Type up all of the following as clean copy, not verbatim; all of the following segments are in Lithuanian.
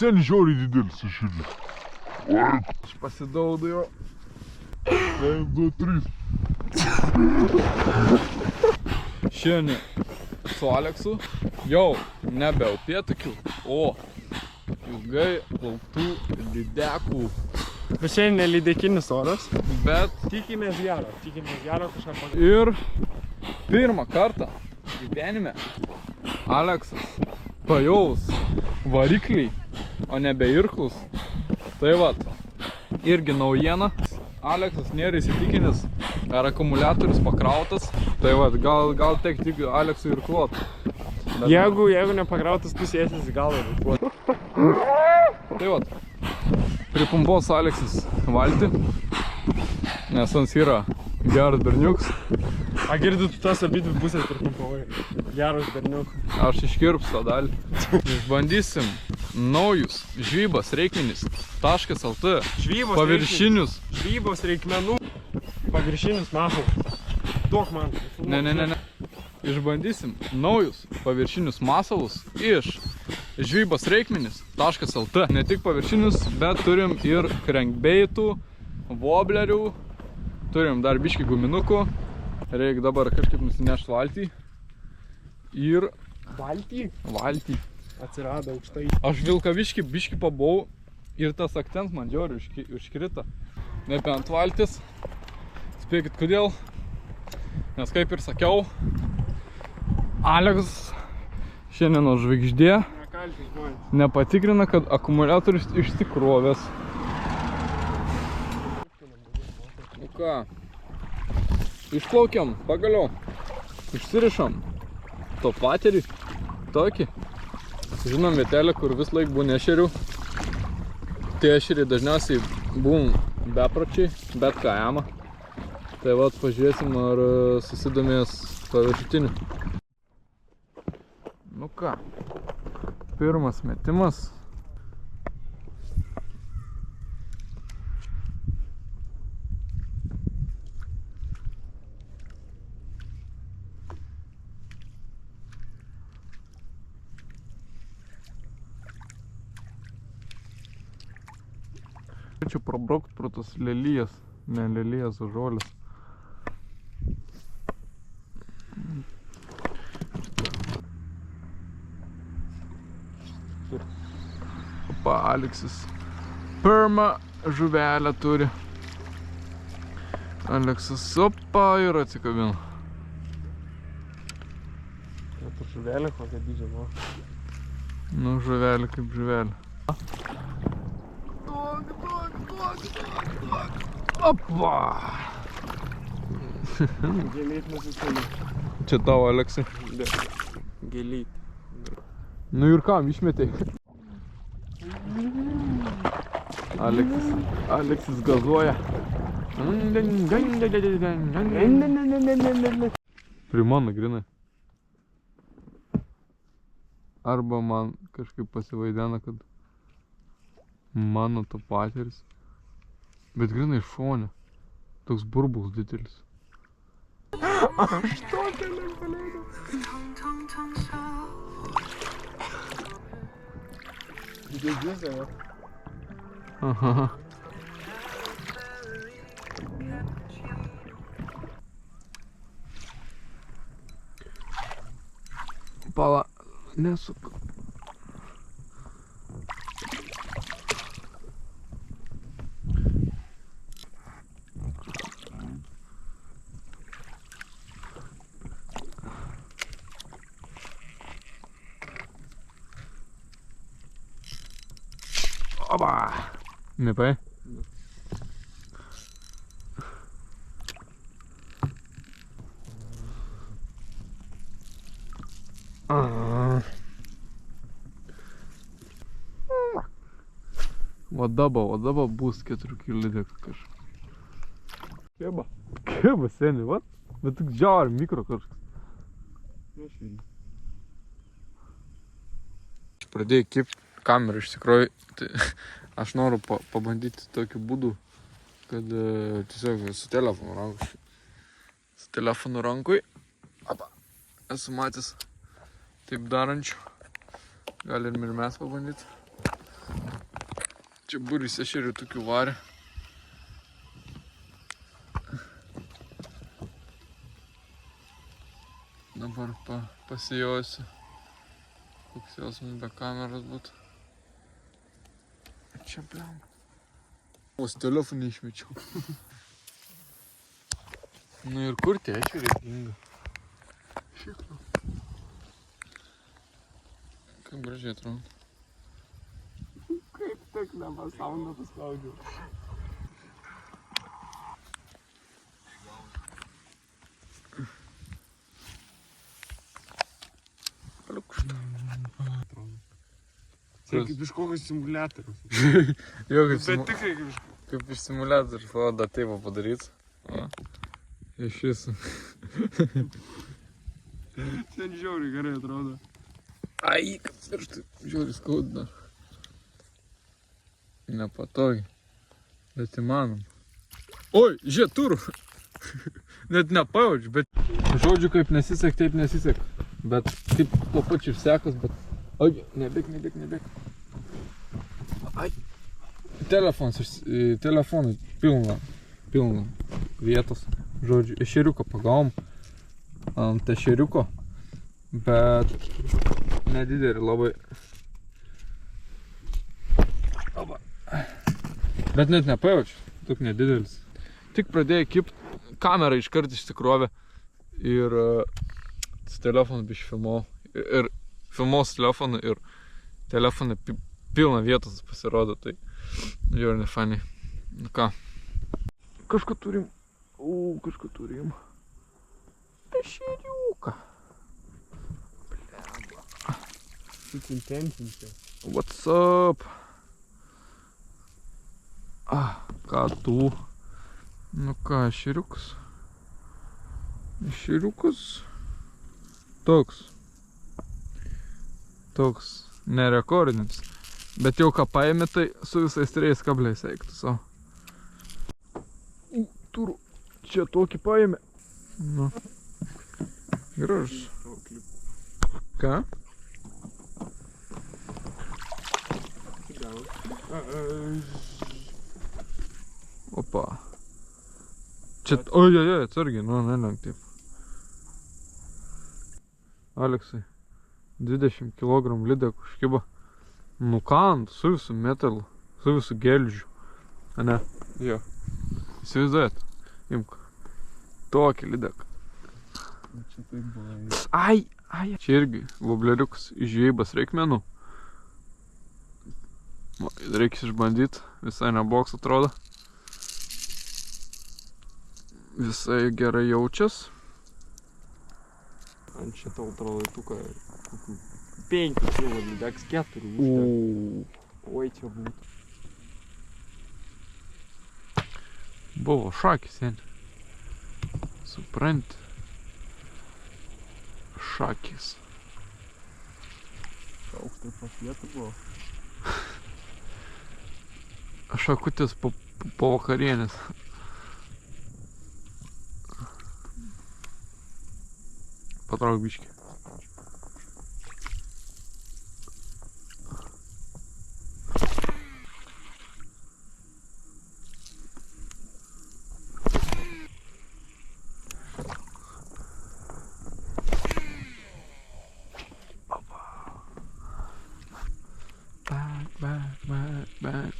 Seniai žiauriai didelis iširė. Aš pasidaudu jo. 1, 2, 3. Šiandien su Aleksu jau nebe upėtakių, o ilgai lauktų lydekų. Bet šiandien nelydekinis oras. Bet tikimės gero kažką padaryti. ir pirmą kartą gyvenime Aleksas pajaus variklį, o nebe irklus. Tai vat, irgi naujiena. Aleksas nėra įsitikinęs, ar akumuliatorius pakrautas. Tai vat, gal tek tik Aleksui irkluot. Jeigu nepakrautas, tu sėsis į galvą irkluot. Tai vat, pripumpos Aleksas valtį, nes ant yra geras berniuks. A girdi, tu tas abidvi pusės pripumpavai. Geras berniukas. Aš iškirpsiu tą dalį. Išbandysim naujus žvybos reikmenys.lt paviršinius. Žvybos reikmenų. Paviršinius masalus. Duok man. Ne. Išbandysim naujus paviršinius masalus iš žvybos reikmenys.lt. Ne tik paviršinius, bet turim ir crankbaitų, woblerių, turim dar biškį guminukų. Reikia dabar kažkaip nusinešti valtį. Ir valtį. Atsirado aukštai. Aš vilkaviškį biškį pabuvau ir tas akcentas man žiauriai užkrito. Nebe ant valtis. Spėkit kodėl. Nes kaip ir sakiau, Aleks šiandienos žvaigždė nepatikrina, kad akumuliatorius išsikrovęs. Nu ką, išplaukiam, pagaliau, išsirišam to paterį, tokį. Žinom vietelę, kur vis laik būna ešerių. Tie ešeriai dažniausiai būna bepročiai, bet ką jama. Tai vat pažiūrėsim, ar susidomės paviršutiniu. Nu ką, pirmas metimas. Čia prabraukt pro tos lelijas, ne lelijas, o žolės. Opa, Aleksis pirmą žuvelę turi. Aleksas opa ir atsikabino. Tu žuvelė kokia dydžio, nu? Nu, žuvelė kaip žuvelė. Opa! Gėlyt nusisėlė. Čia tavo, Aleksai. Gėlyt. Nu ir kam, išmetei? Aleksis gazuoja. Prie mano grinai. Arba man kažkaip pasivaidena, kad mano to pateris. Bet grinai šone. Toks burbulas didelis. Aš tokią nepaleidau. Didesnė, va. Aha. Pala, nesuk. Oba! Nepai? Vadaba bus 4 kg lydekų kažkas. Keba. Keba seniai, vat? Bet tik žiauri mikro kažkas. Pradėjai kipti kamerą iš tikrųjų. Tai aš noriu pabandyti tokiu būdu, kad tiesiog su telefonu rankui. Su telefonu rankui. Esu matęs taip darančių. Gal ir mes pabandyti. Čia būris ešerių tokių varė. Dabar pasijausiu. Koks jausmas be kameros būtų. Čia bliam. Vos telefoną išmečiau. Nu ir kur tie ešeriai dingo? Šikno. Kaip gražiai atrodo. Kaip tik nepasaudą paspaudžiau. Paliukšta. Tai kaip iš kokios simuliatorius. Jo, Bet tikrai kaip iš simuliatorių rodo taip padaryt. O. Iš viso. Ten žiauriai gerai atrodo. Ai, kaip pirštai žiauriai skaudina. Nepatogiai. Bet įmanom. Oi, žiūrėk, turiu. Net nepajaučiu, bet... Žodžiu, kaip nesisek, taip nesisek. Bet kaip tuo pačiu ir sekas, bet... Oi, nebėk. Ai. Telefonai pilna vietos. Žodžiu, ešeriuką pagavom. Ant ešeriuko. Bet nedidelį labai. Oba. Bet net nepajaučiu, taip nedidelis. Tik pradėjai kipt, kamera iškart išsikrovė. Ir telefonu biškį filmavau. Ir filmavau su telefonu ir telefoną pilna vietos pasirodo, tai jau ir nefaniai. Nu ką, kažką turim. Ešeriuką. Blemba. Susintensinti. What's up? Ką tu? Nu ką, ešeriukas. Ešeriukas. Toks nerekordinis. Bet jau ką paėmė, tai su visais 3 kabliais eiktų savo. Turiu. Čia tokį paėmė. Nu. Gražus. Ką? Opa. Čia... Oi, atsargiai, nu, nelenk taip. Aleksai, 20 kg lydekų užkiba. Nu ką, su visų metalu, su visų gelžių. Ane? Jo. Įsivaizduojat? Imk. Tokį lydeką. Čia taip buvo. Ai. Čia irgi vobleriukas iš žvejybos reikmenų. Reikia išbandyti. Visai neboks atrodo. Visai gerai jaučias. Ant šitą ultralaiduką 5 kg lydeks 4 užtek. Oi, čia būtų. Buvo šakis, seniai. Supranti. Šakis. Šaukštai pas vietų buvo. Šakutis po vakarienės. Patrauk biškį. Back.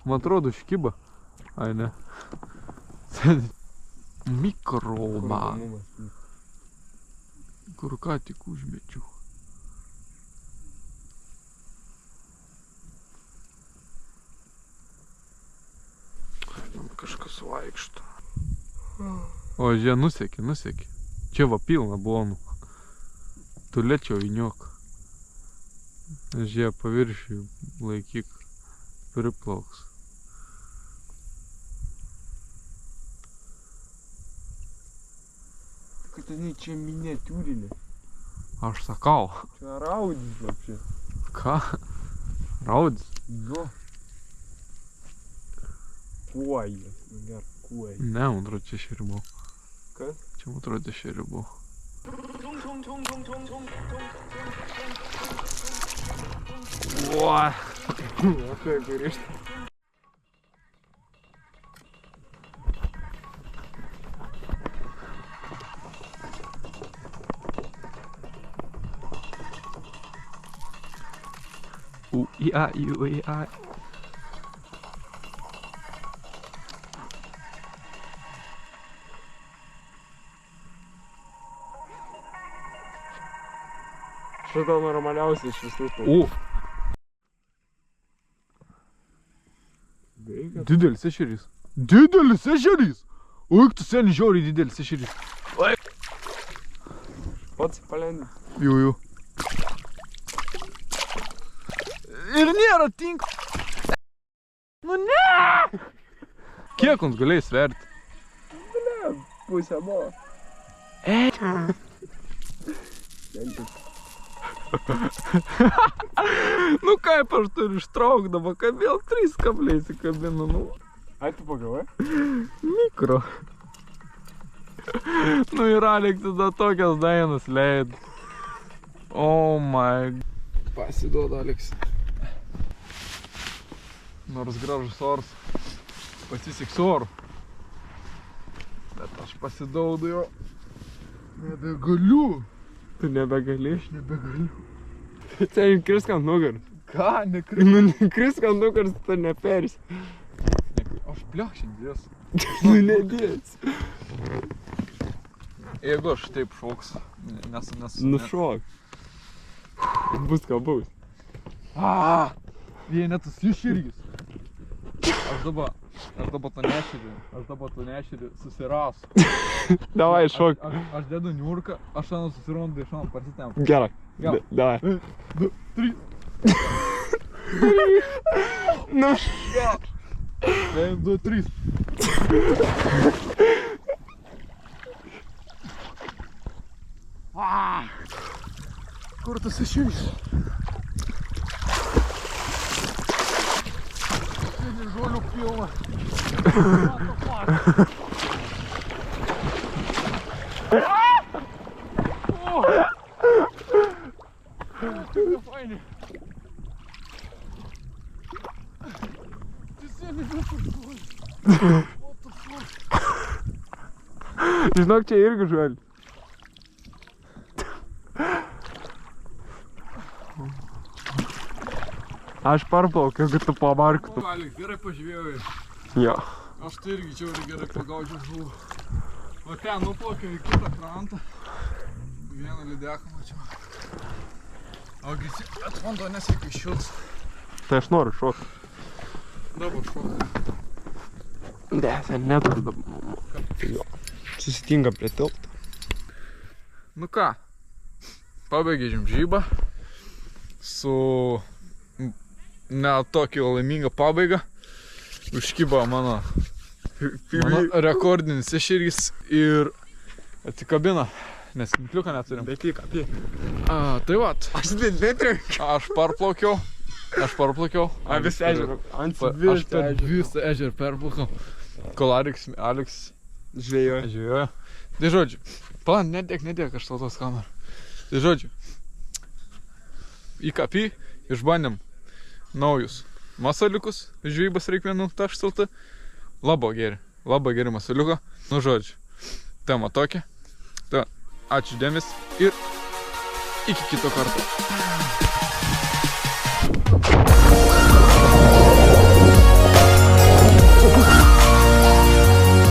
Man atrodo, škiba. Ai, ne. Mikroba. Kur ką tik užmečiau. Kažkas vaikšto. O, žiūrė, nusekė. Čia va pilna blonų. Tu lėčiau įniok. Žiūrė, paviršių laikyk. Priplauks. Kad jinai čia miniatiūrinė. Aš sakau. Čia raudis lapšė. Ką? Raudis? Jo. Kuojas. Ger, kuojas. Ne, man atrodo, čia šerių buvo. Kas? Čia man atrodo, šerių buvo. Uo. Taip, grįžti. U-I-A. Šitą normaliausiai iš visų tų. Didelis ešerys. Didelis ešerys! Uik, tu seniai žiauriai didelis ešerys. Pats palendė. Jau. Ir nėra tink. Nu ne! Kiek mums galėjai sverti? Ne, pusę buvo. Nu kaip aš turiu ištraukdama, kad vėl 3 kabliais įkabinu, nu. Ai, tu pagavai? Mikro. Nu ir Alek tada tokias dainas leid. Oh my. Pasiduoda Aleks. Nors gražus oras. Pasisiks oru. Bet aš pasidaudu jo. Nebegaliu. Tu nebegali? Aš nebegaliu. Tai krisk ant nugaros. Ką, nekrisk? Nu, krisk ant nugaros, tu nepersi. Aš pliokščiai dės. Nu, nedės. Jeigu aš taip šoks, Nušok. Bus ką bus. Jei net tas iširgis. Aš dabar to nešerį susirasu. Davai, šok. Aš dedu niurką, aš anu susirondu iš anu pasitempu. Gerai. Gal. Davai. 1, 2, 3. Nu. 1, 2, 3. Kur tas ešerys? Sėdi žolių pilna. What the fuck? Kaip fainai. Tai sėdi visur žolių. What the fuck? Žinok, čia irgi žoli. Aš parplaukiu, kad tu pamarktų. Alek, gerai pažvėjau. Jo. Aš tai irgi čia gerai pagaudžiau žuvų. O ten nuplaukiau į kitą krantą. Vieną lydeką mačiau. Ogi at vanduo nesiekia šils. Tai aš noriu šokti. Dabar šokti. Ne, ten neturi dabar. Jo. Susitinka prie tilto. Nu ką, pabaigėm žybą su ne tokį laimingą pabaigą. Užkibo mano rekordinis ešerys ir atsikabino, nes kinkliuką neturim. Bet tik apie. Tai vat, Aš netrenkiu. aš parplaukiau. Visą ežerą. Aš per visą ežerą perplaukau, kol Aleks žvėjojo. Tai žodžiu, nedėk, aš tau tos kamerą. Tai žodžiu, į kapį išbandėm naujus masaliukus, žvejybos reikmenų tašteltą. Labai geri masaliuko. Nu žodžiu, tema tokia. Tai ačiū dėmesį ir iki kito karto.